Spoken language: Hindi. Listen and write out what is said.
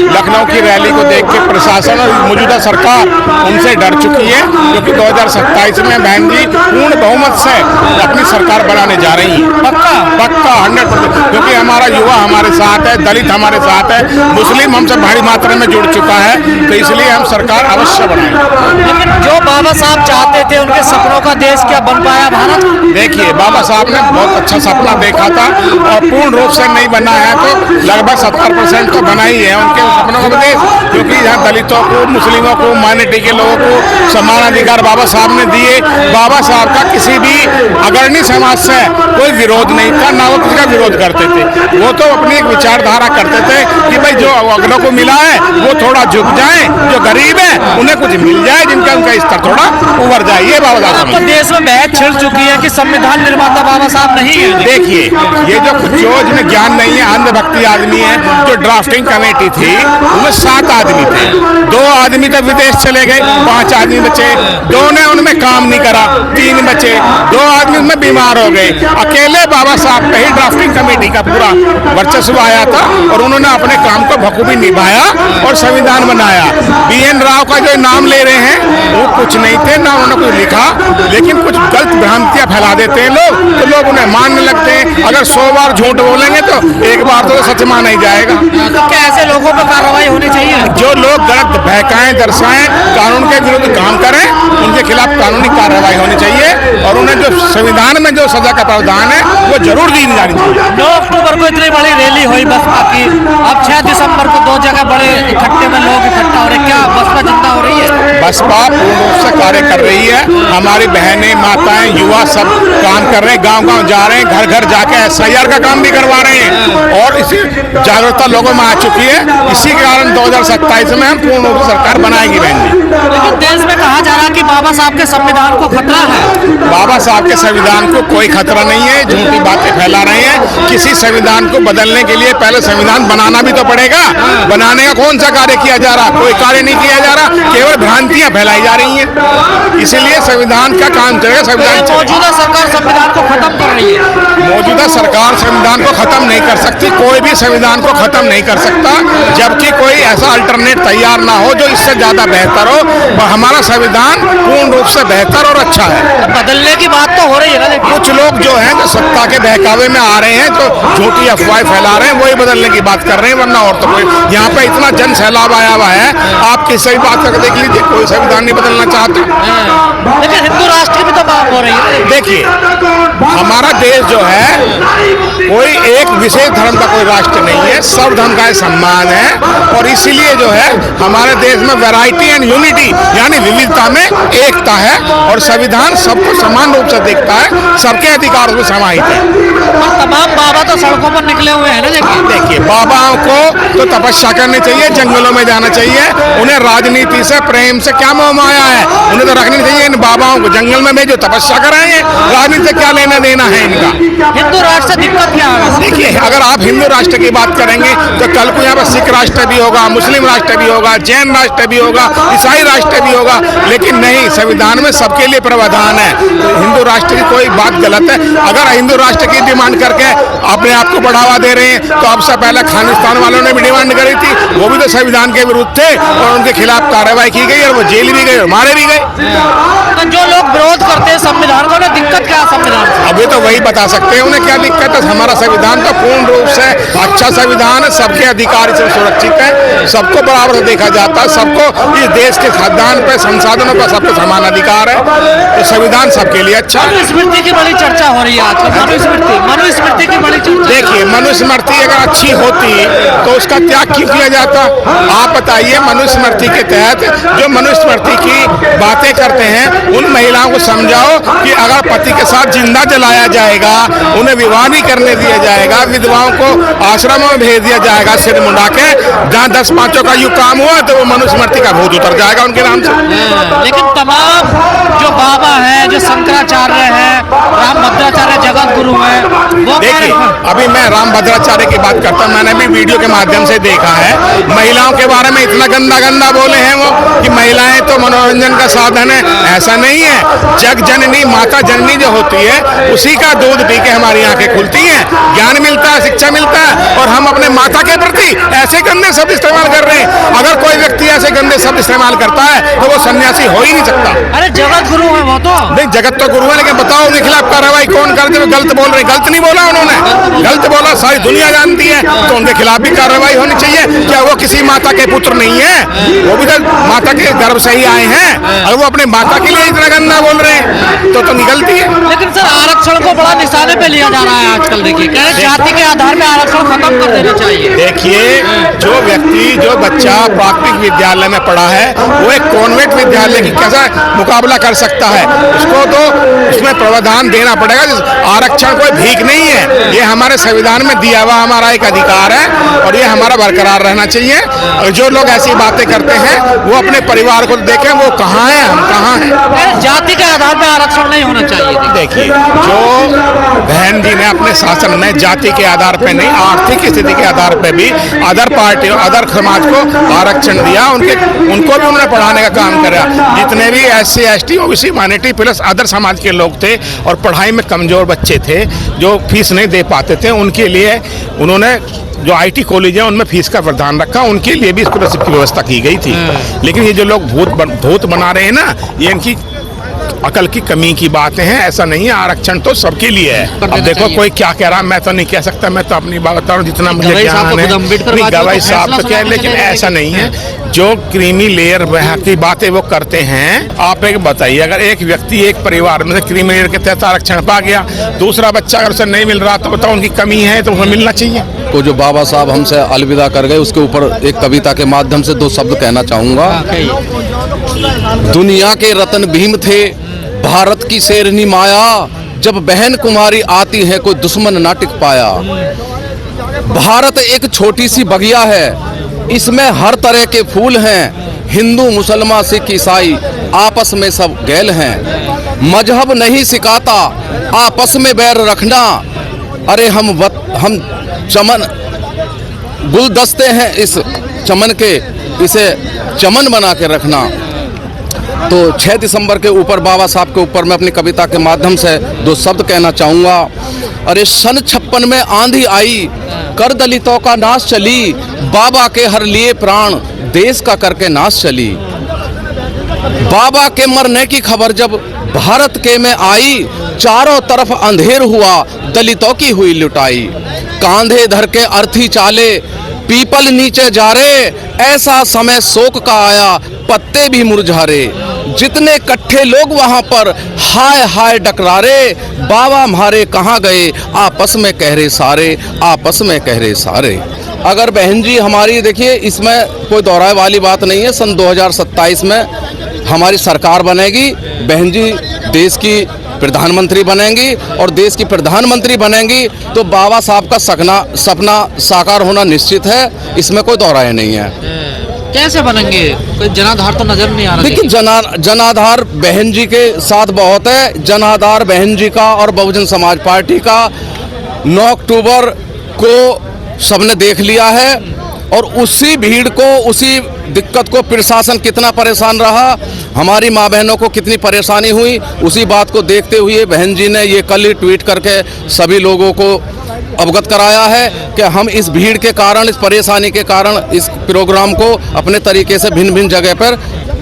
लखनऊ की रैली को देख के प्रशासन और मौजूदा सरकार उनसे डर चुकी है, क्योंकि 2027 में बहन जी पूर्ण बहुमत से अपनी सरकार बनाने जा रही है। पक्का 100%, क्योंकि हमारा युवा हमारे साथ है, दलित हमारे साथ है, मुस्लिम हमसे भारी मात्रा में जुड़ चुका है, तो इसलिए हम सरकार अवश्य बनाएंगे। लेकिन जो बाबा साहब चाहते थे, उनके सपनों का देश क्या बन पाया भारत? देखिए, बाबा साहब ने बहुत अच्छा सपना देखा था और पूर्ण रूप से नहीं बना है तो लगभग 70% तो बना ही है उनके सपनों का देश, क्योंकि यहाँ दलितों को, मुस्लिमों को, माइनॉरिटी के लोगों को समान अधिकार बाबा साहब ने दिए। बाबा साहब का किसी भी अग्रणी समाज से कोई विरोध नहीं था, ना वो किसी का विरोध करते थे। वो तो अपनी एक विचारधारा करते थे कि भाई जो अगलों को मिला है वो थोड़ा झुक जाए, जो गरीब है उन्हें कुछ मिल जाए, जिनका उनका स्तर थोड़ा उभर जाए। ये बाबा साहब देश में बहस छिड़ चुकी है कि संविधान निर्माता बाबा साहब नहीं है। देखिए, ये जो जिन्हें ज्ञान नहीं है, अंधभक्ति आदमी है, जो ड्राफ्टिंग कमेटी थी उनमें 7 आदमी थे, 2 आदमी तो विदेश चले गए, 5 आदमी बचे, 2 ने उनमें काम नहीं करा, 3 बचे, 2 आदमी उनमें बीमार हो गए। अकेले बाबा साहब पे ही ड्राफ्टिंग कमेटी का पूरा वर्चस्व आया था और उन्होंने अपने काम को बखूबी निभाया और संविधान बनाया। BN राव का जो नाम ले रहे हैं वो कुछ नहीं थे, ना उन्होंने कुछ लिखा, लेकिन कुछ गलत भ्रांतियां फैला देते हैं लोग, तो लोग उन्हें मानने लगते हैं। अगर 100 बार झूठ बोलेंगे तो एक बार तो सच माना ही जाएगा। तो क्या ऐसे लोगों पर कार्रवाई होनी चाहिए? जो लोग गलत बहकाएं, दर्शाएं, कानून के विरुद्ध काम करें, उनके खिलाफ कानूनी कार्रवाई होनी चाहिए और उन्हें जो संविधान में जो सजा का प्रावधान है वो जरूर दी जानी चाहिए। 9 अक्टूबर को इतनी बड़ी रैली हुई बसपा की, अब 6 दिसंबर को 2 जगह बड़े इकट्ठे में लोग इकट्ठा हो रहे, क्या बसपा जिंदा हो रही है? बसपा पूर्ण रूप से कार्य कर रही है। हमारी बहनें, माताएं, युवा सब काम कर रहे हैं, गांव-गांव जा रहे हैं, घर-घर जाके SIR का काम भी करवा रहे हैं और इसी जागरूकता लोगों में आ चुकी है। इसी के कारण 2027 में हम पूर्ण रूप से सरकार बनाएंगे बहन जी। लेकिन देश में कहा जा रहा है कि बाबा साहब के संविधान को खतरा है। बाबा साहब के संविधान को कोई खतरा नहीं है, झूठी बातें फैला रहे हैं। किसी संविधान को बदलने के लिए पहले संविधान बनाना भी तो पड़ेगा। बनाने का कौन सा कार्य किया जा रहा? कोई कार्य नहीं किया जा रहा, केवल भ्रांतियां फैलाई जा रही हैं। इसीलिए संविधान का काम चलेगा। संविधान मौजूदा सरकार संविधान को खत्म कर रही है। मौजूदा सरकार संविधान को खत्म नहीं कर सकती, कोई भी संविधान को खत्म नहीं कर सकता जबकि कोई ऐसा अल्टरनेट तैयार ना हो जो इससे ज्यादा बेहतर हो। हमारा संविधान पूर्ण रूप से बेहतर और अच्छा है। बदलने की बात तो हो रही है ना, लेकिन कुछ लोग जो हैं जो सत्ता के बहकावे में आ रहे हैं, जो झूठी अफवाहें फैला रहे हैं, वही बदलने की बात कर रहे हैं, वरना और तो कोई। यहाँ पे इतना जन सैलाब आया हुआ है, आप किसी बात करके देख लीजिए, कोई संविधान नहीं बदलना चाहता। लेकिन हिंदू राष्ट्र की भी तो बात हो रही है। देखिए, हमारा देश जो है कोई एक विशेष धर्म का कोई राष्ट्र नहीं है, सब धर्म का सम्मान है और इसीलिए जो है हमारे देश में वैरायटी एंड यूनिटी यानी विविधता में एकता है और संविधान सबको समान रूप से देखता है, सबके अधिकारों को समाहित है। और तमाम बाबा तो सड़कों पर निकले हुए हैं ना। देखिए, बाबाओं को तो तपस्या करनी चाहिए, जंगलों में जाना चाहिए। उन्हें राजनीति से, प्रेम से क्या मोह माया है? उन्हें तो रखनी चाहिए इन बाबाओं को जंगल में भेजो, तपस्या कराएंगे। राजनीति से क्या लेना देना है इनका? हिंदू राष्ट्र से दिक्कत क्या है? देखिए, अगर आप हिंदू राष्ट्र की बात करेंगे तो कल को यहाँ पर सिख राष्ट्र भी होगा, मुस्लिम राष्ट्र भी होगा, जैन राष्ट्र भी होगा, ईसाई राष्ट्र भी होगा, लेकिन नहीं, संविधान में सबके लिए प्रावधान है। तो हिंदू राष्ट्र की कोई बात गलत है। अगर हिंदू राष्ट्र की डिमांड करके अपने आप को बढ़ावा दे रहे हैं तो अब से पहले खालिस्तान वालों ने भी डिमांड करी थी, वो भी तो संविधान के विरुद्ध थे और उनके खिलाफ कार्रवाई की गई और वो जेल भी गए और मारे भी गए। तो जो लोग विरोध करते हैं संविधान को, उन्हें दिक्कत क्या है संविधान से? अभी तो वही बता सकते हैं उन्हें क्या दिक्कत है। हमारा संविधान तो पूर्ण रूप से अच्छा संविधान है, सबके अधिकार से सुरक्षित है, सबको बराबर से देखा जाता है, सबको इस देश के खाद्यान्न पे, संसाधनों पर सबको समान अधिकार है, तो संविधान सबके लिए अच्छा है। मनुस्मृति की बड़ी चर्चा हो रही है आजकल। मनुस्मृति की बड़ी चर्चा। देखिए, मनुस्मृति अगर अच्छी होती तो उसका त्याग क्यों किया जाता? आप बताइए, मनुस्मृति के तहत जो मनुस्मृति की बातें करते हैं उन महिलाओं को समझाओ कि अगर पति के साथ जिंदा जलाया जाएगा, उन्हें विवाह नहीं करने दिया जाएगा, विधवाओं को आश्रमों में भेज दिया जाएगा सिर मुंडा के, जहाँ 10-5 का युग काम हुआ तो वो मनुस्मृति का भूत उतर जाएगा उनके नाम से। लेकिन तमाम जो बाबा है, जो शंकराचार्य है, रामभद्राचार्य जगत गुरु है, वो देखिए, अभी मैं रामभद्राचार्य की बात करता हूँ, मैंने भी वीडियो के माध्यम से देखा है, महिलाओं के बारे में इतना गंदा बोले हैं वो कि महिलाएं तो मनोरंजन का साधन है। ऐसा नहीं है, जग जननी माता जननी जो होती है उसी का दूध पी के हमारी आंखें खुलती हैं, ज्ञान मिलता है, शिक्षा मिलता है और हम अपने माता के प्रति ऐसे गंदे शब्द इस्तेमाल कर रहे हैं। अगर कोई व्यक्ति ऐसे गंदे शब्द इस्तेमाल करता है तो वो सन्यासी हो ही नहीं सकता। अरे जगत गुरु है वो तो। नहीं, जगत तो गुरु है, लेकिन बताओ उनके खिलाफ कार्रवाई कौन करते हुए गलत बोल रहे हैं? गलत नहीं बोला उन्होंने, गलत बोला सारी दुनिया जानती है, तो उनके खिलाफ भी कार्रवाई होनी चाहिए। क्या वो किसी माता के पुत्र नहीं है? वो भी तो माता के गर्भ से ही आए हैं, और वो अपने माता के लिए इतना गंदा बोल रहे हैं, तो निकलती है। लेकिन सर आरक्षण को बड़ा निशाने पे लिया जा रहा है आजकल। देखिए कह रहे जाति के आधार पे आरक्षण खत्म कर देना चाहिए। देखिए, जो बच्चा प्राथमिक विद्यालय में पढ़ा है वो एक कॉन्वेंट विद्यालय की कैसा मुकाबला कर सकता है? उसको तो उसमें प्रावधान देना पड़ेगा। आरक्षण कोई भीख नहीं है, ये हमारे संविधान में दिया हुआ हमारा एक अधिकार है, और ये हमारा बरकरार रहना चाहिए। और जो लोग ऐसी बातें करते हैं वो अपने परिवार को देखें, वो कहाँ है, हम कहाँ हैं। जाति के आधार पे आरक्षण नहीं होना चाहिए। देखिए, जो बहन जी ने अपने शासन में जाति के आधार पे नहीं, आर्थिक स्थिति के आधार पे भी अदर पार्टियों, अदर समाज को आरक्षण दिया, उनको भी उन्होंने पढ़ाने का काम करा। जितने भी SC ST OBC minority plus other समाज के लोग थे और पढ़ाई में कमजोर बच्चे थे जो फीस नहीं दे पाते थे, उनके लिए उन्होंने जो IT कॉलेज है उनमें फीस का प्रावधान रखा, उनके लिए भी स्कॉलरशिप की व्यवस्था की गई थी। लेकिन ये जो लोग भूत बना रहे हैं ना, ये इनकी अकल की कमी की बातें हैं। ऐसा नहीं है, आरक्षण तो सबके लिए है। अब देखो कोई क्या कह रहा है, मैं तो नहीं कह सकता, मैं तो अपनी बात बता रहा हूँ जितना मुझे ज्ञान है। गवाही साहब तो क्या, लेकिन ऐसा नहीं है। जो क्रीमी लेयर की बातें वो करते हैं। आप एक बताइए, अगर एक व्यक्ति एक परिवार में क्रीमी लेयर के तहत आरक्षण पा गया, दूसरा बच्चा अगर उसे नहीं मिल रहा, तो बताओ उनकी कमी है, तो उसे मिलना चाहिए। तो जो बाबा साहब हमसे अलविदा कर गए, उसके ऊपर एक कविता के माध्यम से 2 शब्द कहना चाहूंगा। दुनिया के रतन भीम थे, भारत की शेरनी माया, जब बहन कुमारी आती है कोई दुश्मन ना टिक पाया। भारत एक छोटी सी बगिया है, इसमें हर तरह के फूल हैं, हिंदू मुसलमान सिख ईसाई आपस में सब गैल हैं। मजहब नहीं सिखाता आपस में बैर रखना, अरे हम चमन गुलदस्ते हैं इस चमन के, इसे चमन बना के रखना। तो 6 दिसंबर के ऊपर बाबा साहब के ऊपर मैं अपनी कविता के माध्यम से 2 शब्द कहना चाहूँगा। अरे सन 56 में आंधी आई, कर दलितों का नाश चली, बाबा के हर लिए प्राण देश का करके नाश चली। बाबा के मरने की खबर जब भारत के में आई, चारों तरफ अंधेर हुआ, दलितों की हुई लुटाई। कांधे धर के अर्थी चाले, पीपल नीचे जा रे, ऐसा समय शोक का आया, पत्ते भी मुरझारे। जितने कट्ठे लोग वहां पर हाय हाय डकरारे, बाबा हमारे कहाँ गए, आपस में कह रहे सारे, आपस में कह रहे सारे। अगर बहन जी हमारी, देखिए इसमें कोई दोहराए वाली बात नहीं है, सन 2027 में हमारी सरकार बनेगी, बहन जी देश की प्रधानमंत्री बनेंगी, और देश की प्रधानमंत्री बनेंगी तो बाबा साहब का सपना साकार होना निश्चित है, इसमें कोई दोहराए नहीं है। कैसे बनेंगे? कोई जनाधार तो नजर नहीं आ रहा। देखिए जनाधार बहन जी के साथ बहुत है। जनाधार बहन जी का और बहुजन समाज पार्टी का 9 अक्टूबर को सबने देख लिया है, और उसी भीड़ को, उसी दिक्कत को प्रशासन कितना परेशान रहा, हमारी माँ बहनों को कितनी परेशानी हुई, उसी बात को देखते हुए बहन जी ने ये कल ही ट्वीट करके सभी लोगों को अवगत कराया है कि हम इस भीड़ के कारण, इस परेशानी के कारण इस प्रोग्राम को अपने तरीके से भिन्न भिन्न जगह पर